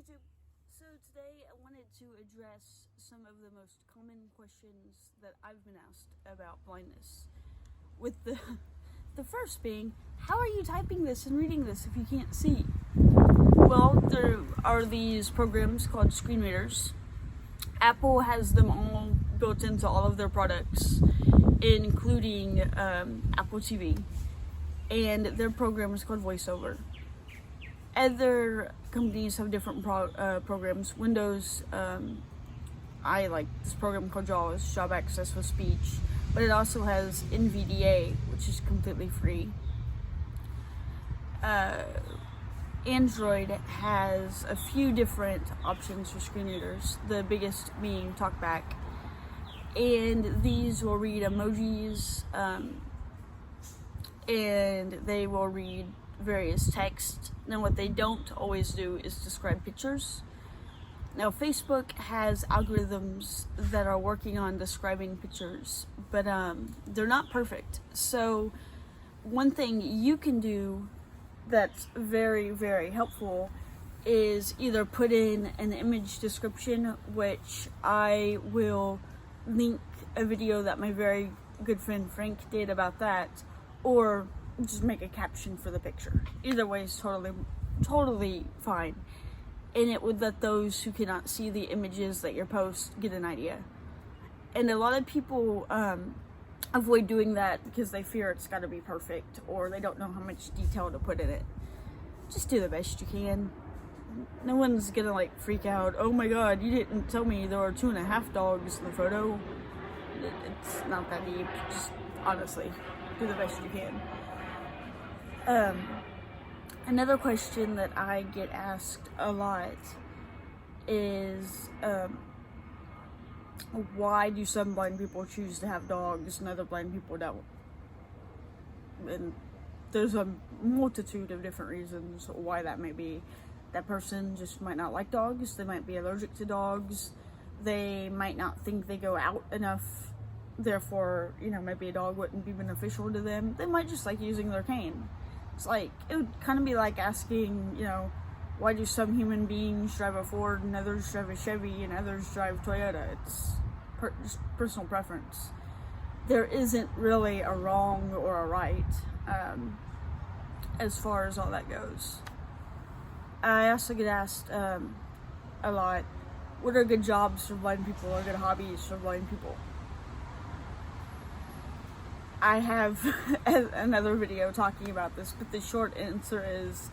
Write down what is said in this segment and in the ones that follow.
YouTube. So today I wanted to address some of the most common questions that I've been asked about blindness. With the first being, how are you typing this and reading this if you can't see? Well, there are these programs called screen readers. Apple has them all built into all of their products, including Apple TV, and their program is called VoiceOver. Other companies have different programs. Windows, I like this program called JAWS, Job Access with Speech, but it also has NVDA, which is completely free. Android has a few different options for screen readers, the biggest being TalkBack, and these will read emojis, and they will read various text. Now what they don't always do is describe pictures. Now Facebook has algorithms that are working on describing pictures, but they're not perfect. So one thing you can do that's very, very helpful is either put in an image description, which I will link a video that my very good friend Frank did about that, or just make a caption for the picture. Either way is totally fine, and it would let those who cannot see the images that you post get an idea. And a lot of people avoid doing that because they fear it's got to be perfect, or they don't know how much detail to put in it. Just do the best you can. No one's gonna like freak out, oh my god, you didn't tell me there were 2.5 dogs in the photo. It's not that deep. Just honestly do the best you can. Another question that I get asked a lot is, why do some blind people choose to have dogs and other blind people don't? And there's a multitude of different reasons why that may be. That person just might not like dogs, they might be allergic to dogs, they might not think they go out enough, therefore, maybe a dog wouldn't be beneficial to them. They might just like using their cane. It's like, it would kind of be like asking, why do some human beings drive a Ford and others drive a Chevy and others drive Toyota? It's just personal preference. There isn't really a wrong or a right as far as all that goes. I also get asked a lot, what are good jobs for blind people or good hobbies for blind people? I have another video talking about this, but the short answer is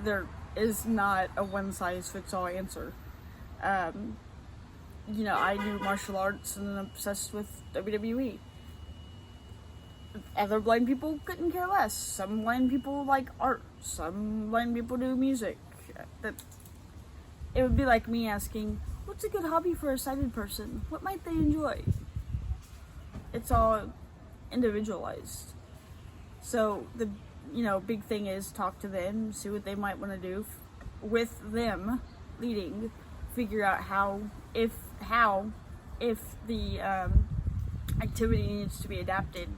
there is not a one-size-fits-all answer. I do martial arts and I'm obsessed with WWE. Other blind people couldn't care less. Some blind people like art. Some blind people do music. It would be like me asking, what's a good hobby for a sighted person? What might they enjoy? It's all individualized. So the big thing is talk to them, see what they might want to do with them leading, figure out how if the activity needs to be adapted,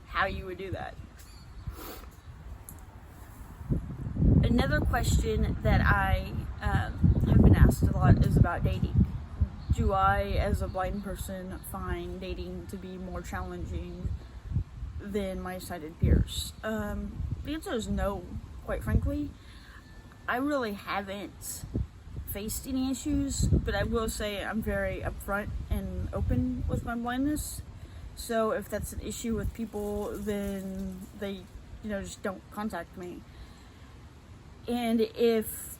how you would do that. Another question that I have been asked a lot is about dating. Do I, as a blind person, find dating to be more challenging than my sighted peers? The answer is no, quite frankly. I really haven't faced any issues, but I will say I'm very upfront and open with my blindness. So if that's an issue with people, then they, just don't contact me. And if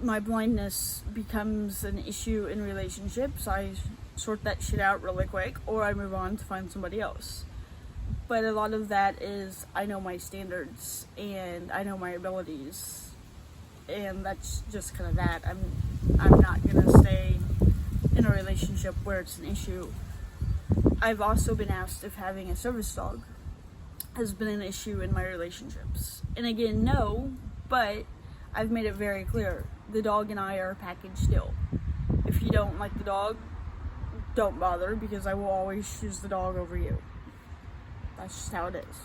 my blindness becomes an issue in relationships, I sort that shit out really quick, or I move on to find somebody else. But a lot of that is, I know my standards and I know my abilities, and that's just kind of that. I'm not gonna stay in a relationship where it's an issue. I've also been asked if having a service dog has been an issue in my relationships. And again, no, but I've made it very clear. The dog and I are a package deal. If you don't like the dog, don't bother, because I will always choose the dog over you. That's just how it is.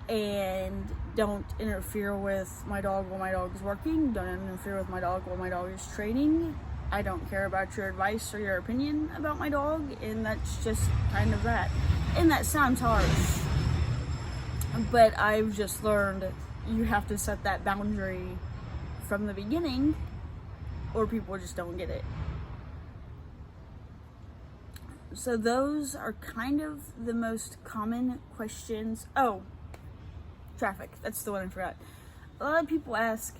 And don't interfere with my dog while my dog is working. Don't interfere with my dog while my dog is training. I don't care about your advice or your opinion about my dog, and that's just kind of that. And that sounds harsh, but I've just learned you have to set that boundary from the beginning, or people just don't get it. So those are kind of the most common questions. Oh, traffic. That's the one I forgot. A lot of people ask,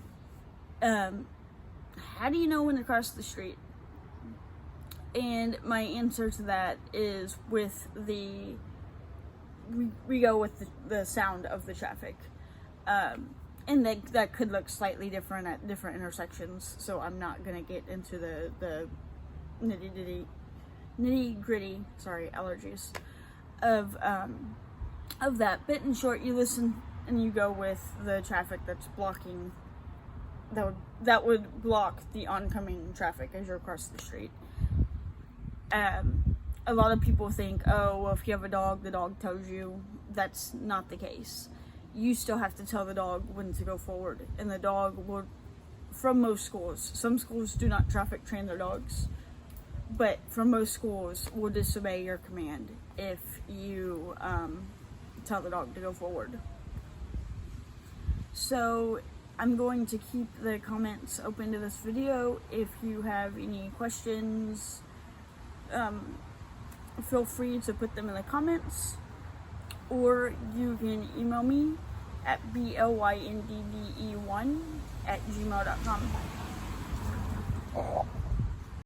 how do you know when to cross the street? And my answer to that is with we go with the sound of the traffic. And that could look slightly different at different intersections, so I'm not going to get into the nitty gritty, sorry, allergies, of that. But in short, you listen and you go with the traffic that's blocking, that would block the oncoming traffic as you're across the street. A lot of people think, oh, well, if you have a dog, the dog tells you. That's not the case. You still have to tell the dog when to go forward, and the dog will, from most schools, some schools do not traffic train their dogs, but from most schools will disobey your command if you tell the dog to go forward. So I'm going to keep the comments open to this video. If you have any questions, feel free to put them in the comments, or you can email me at blynddE1@gmail.com.